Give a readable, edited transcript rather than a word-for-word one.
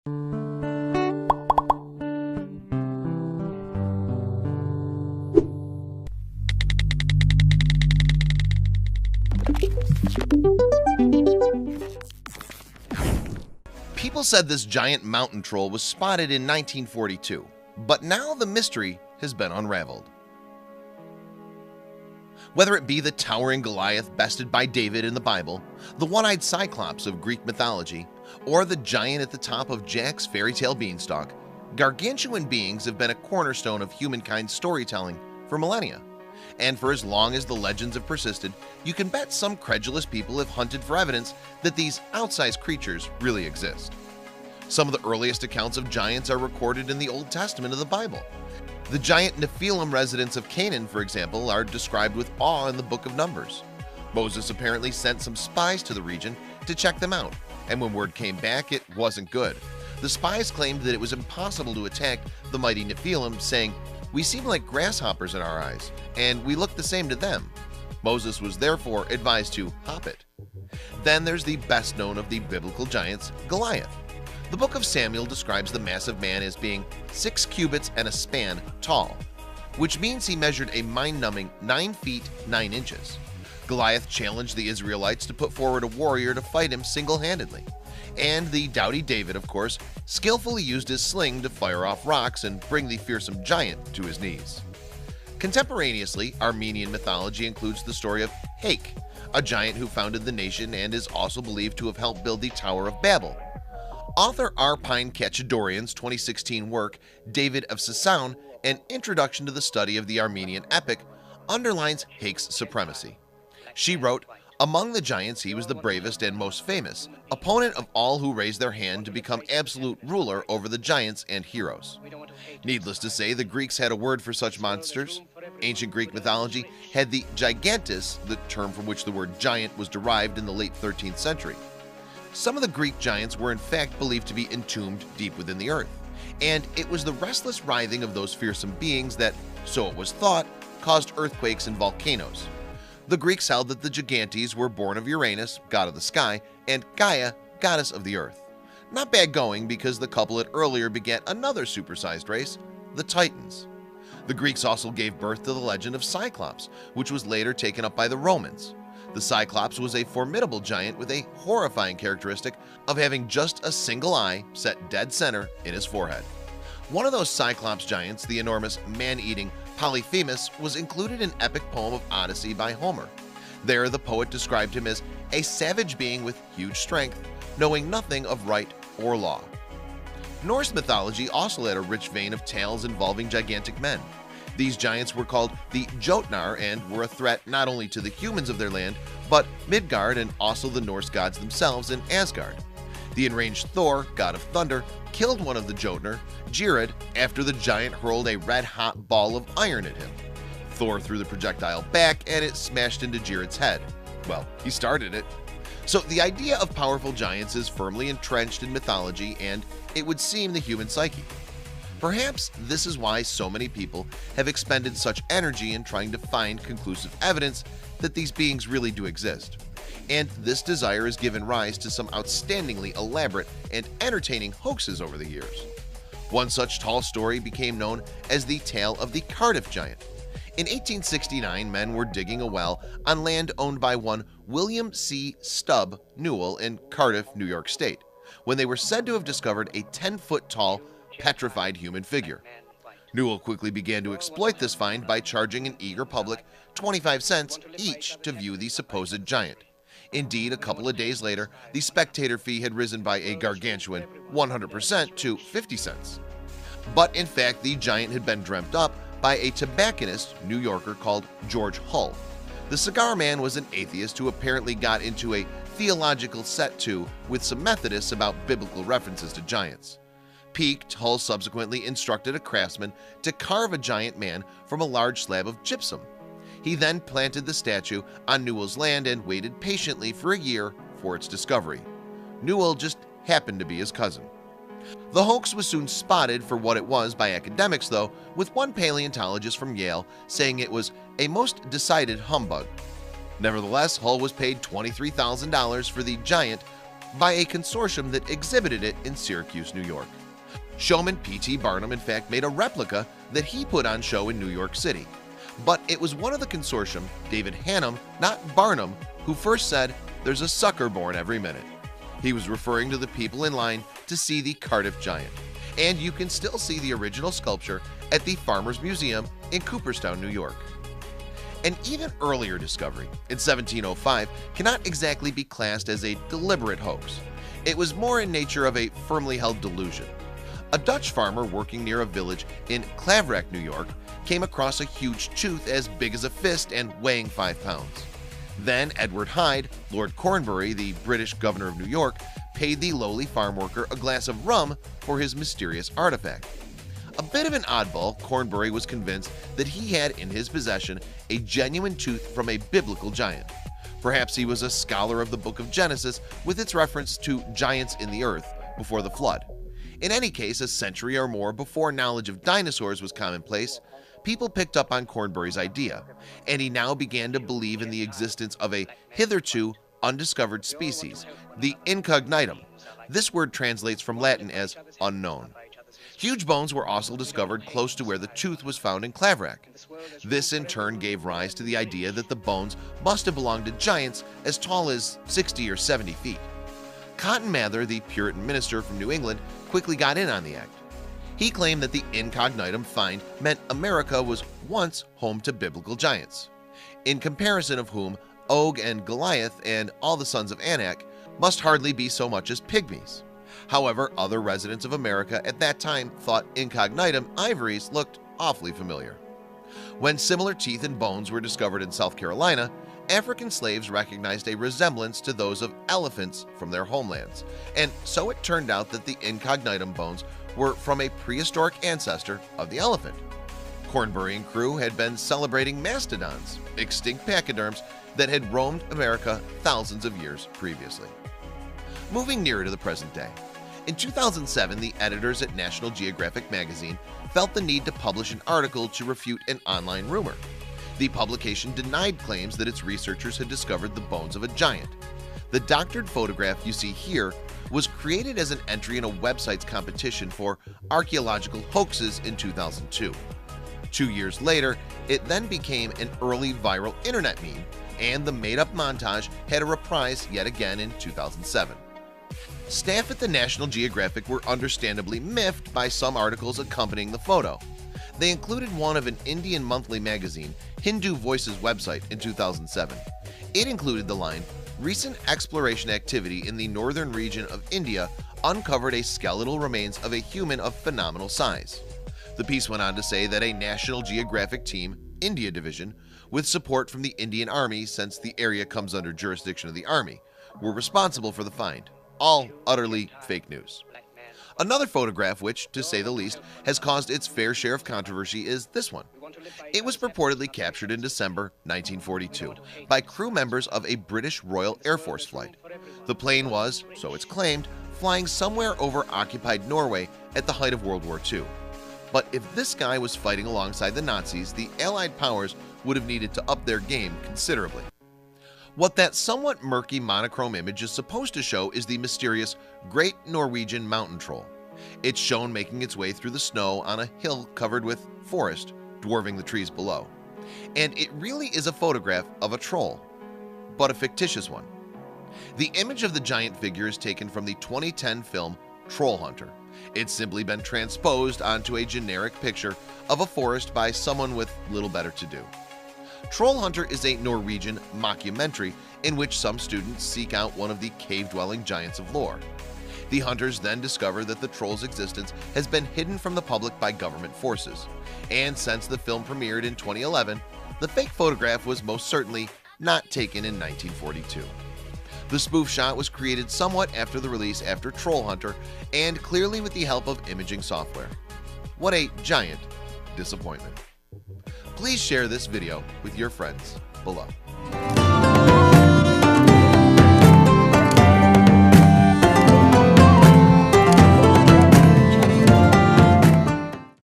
People said this giant mountain troll was spotted in 1942, but now the mystery has been unraveled. Whether it be the towering Goliath bested by David in the Bible, the one-eyed Cyclops of Greek mythology, or the giant at the top of Jack's fairy tale beanstalk, gargantuan beings have been a cornerstone of humankind's storytelling for millennia. And for as long as the legends have persisted, you can bet some credulous people have hunted for evidence that these outsized creatures really exist. Some of the earliest accounts of giants are recorded in the Old Testament of the Bible. The giant Nephilim residents of Canaan, for example, are described with awe in the book of Numbers. Moses apparently sent some spies to the region to check them out, and when word came back, it wasn't good. The spies claimed that it was impossible to attack the mighty Nephilim, saying, "We seem like grasshoppers in our eyes, and we look the same to them." Moses was therefore advised to hop it. Then there's the best known of the biblical giants, Goliath. The book of Samuel describes the massive man as being 6 cubits and a span tall, which means he measured a mind-numbing 9 feet 9 inches. Goliath challenged the Israelites to put forward a warrior to fight him single-handedly, and the doughty David, of course, skillfully used his sling to fire off rocks and bring the fearsome giant to his knees. Contemporaneously, Armenian mythology includes the story of Haik, a giant who founded the nation and is also believed to have helped build the Tower of Babel. Author Arpine Kachadorian's 2016 work, David of Sassoon, an introduction to the study of the Armenian epic, underlines Haik's supremacy. She wrote, "Among the giants he was the bravest and most famous, opponent of all who raised their hand to become absolute ruler over the giants and heroes." Needless to say, the Greeks had a word for such monsters. Ancient Greek mythology had the gigantes, the term from which the word giant was derived in the late 13th century. Some of the Greek giants were in fact believed to be entombed deep within the earth, and it was the restless writhing of those fearsome beings that, so it was thought, caused earthquakes and volcanoes. The Greeks held that the gigantes were born of Uranus, god of the sky, and Gaia, goddess of the earth. Not bad going, because the couple had earlier begat another supersized race, the Titans. The Greeks also gave birth to the legend of Cyclops, which was later taken up by the Romans. The Cyclops was a formidable giant with a horrifying characteristic of having just a single eye set dead center in his forehead. One of those Cyclops giants, the enormous man-eating Polyphemus, was included in epic poem of Odyssey by Homer. There, the poet described him as a savage being with huge strength, knowing nothing of right or law. Norse mythology also had a rich vein of tales involving gigantic men. These giants were called the Jotnar and were a threat not only to the humans of their land, but Midgard and also the Norse gods themselves in Asgard. The enraged Thor, god of thunder, killed one of the Jotnar, Geirrod, after the giant hurled a red-hot ball of iron at him. Thor threw the projectile back and it smashed into Geirrod's head. Well, he started it. So the idea of powerful giants is firmly entrenched in mythology and, it would seem, the human psyche. Perhaps this is why so many people have expended such energy in trying to find conclusive evidence that these beings really do exist. And this desire has given rise to some outstandingly elaborate and entertaining hoaxes over the years. One such tall story became known as the tale of the Cardiff Giant. In 1869, men were digging a well on land owned by one William C. Stubb Newell in Cardiff, New York State, when they were said to have discovered a 10-foot tall, petrified human figure. Newell quickly began to exploit this find by charging an eager public 25 cents each to view the supposed giant. Indeed, a couple of days later, the spectator fee had risen by a gargantuan 100% to 50 cents. But in fact, the giant had been dreamt up by a tobacconist New Yorker called George Hull. The cigar man was an atheist who apparently got into a theological set-to with some Methodists about biblical references to giants. Piqued, Hull subsequently instructed a craftsman to carve a giant man from a large slab of gypsum. He then planted the statue on Newell's land and waited patiently for a year for its discovery. Newell just happened to be his cousin. The hoax was soon spotted for what it was by academics, though, with one paleontologist from Yale saying it was a most decided humbug. Nevertheless, Hull was paid $23,000 for the giant, by a consortium that exhibited it in Syracuse, New York. Showman P.T. Barnum in fact made a replica that he put on show in New York City. But it was one of the consortium, David Hannum, not Barnum, who first said, "There's a sucker born every minute." He was referring to the people in line to see the Cardiff Giant, and you can still see the original sculpture at the Farmers Museum in Cooperstown, New York. An even earlier discovery, in 1705, cannot exactly be classed as a deliberate hoax. It was more in nature of a firmly held delusion. A Dutch farmer working near a village in Claverack, New York, came across a huge tooth as big as a fist and weighing 5 pounds. Then Edward Hyde, Lord Cornbury, the British governor of New York, paid the lowly farm worker a glass of rum for his mysterious artifact. A bit of an oddball, Cornbury was convinced that he had in his possession a genuine tooth from a biblical giant. Perhaps he was a scholar of the book of Genesis with its reference to giants in the earth before the flood. In any case, a century or more before knowledge of dinosaurs was commonplace, people picked up on Cornbury's idea, and he now began to believe in the existence of a hitherto undiscovered species, the incognitum. This word translates from Latin as unknown. Huge bones were also discovered close to where the tooth was found in Claverack. This in turn gave rise to the idea that the bones must have belonged to giants as tall as 60 or 70 feet. Cotton Mather, the Puritan minister from New England, quickly got in on the act. He claimed that the incognitum find meant America was once home to biblical giants, in comparison of whom Og and Goliath and all the sons of Anak must hardly be so much as pygmies. However, other residents of America at that time thought incognitum ivories looked awfully familiar. When similar teeth and bones were discovered in South Carolina, African slaves recognized a resemblance to those of elephants from their homelands, and so it turned out that the incognitum bones were from a prehistoric ancestor of the elephant. Cornbury and crew had been celebrating mastodons, extinct pachyderms that had roamed America thousands of years previously. Moving nearer to the present day, in 2007, the editors at National Geographic magazine felt the need to publish an article to refute an online rumor. The publication denied claims that its researchers had discovered the bones of a giant. The doctored photograph you see here was created as an entry in a website's competition for archaeological hoaxes in 2002. 2 years later, it then became an early viral internet meme, and the made-up montage had a reprise yet again in 2007. Staff at the National Geographic were understandably miffed by some articles accompanying the photo. They included one of an Indian monthly magazine, Hindu Voices website in 2007. It included the line, "Recent exploration activity in the northern region of India uncovered a skeletal remains of a human of phenomenal size." The piece went on to say that a National Geographic team, India Division, with support from the Indian Army since the area comes under jurisdiction of the Army, were responsible for the find. All utterly fake news. Another photograph which, to say the least, has caused its fair share of controversy is this one. It was purportedly captured in December 1942 by crew members of a British Royal Air Force flight. The plane was, so it's claimed, flying somewhere over occupied Norway at the height of World War II. But if this guy was fighting alongside the Nazis, the Allied powers would have needed to up their game considerably. What that somewhat murky monochrome image is supposed to show is the mysterious Great Norwegian Mountain Troll. It's shown making its way through the snow on a hill covered with forest, dwarfing the trees below. And it really is a photograph of a troll, but a fictitious one. The image of the giant figure is taken from the 2010 film Troll Hunter. It's simply been transposed onto a generic picture of a forest by someone with little better to do. Troll Hunter is a Norwegian mockumentary in which some students seek out one of the cave-dwelling giants of lore. The hunters then discover that the troll's existence has been hidden from the public by government forces, and since the film premiered in 2011, the fake photograph was most certainly not taken in 1942. The spoof shot was created somewhat after the release after Troll Hunter, and clearly with the help of imaging software. What a giant disappointment. Please share this video with your friends below.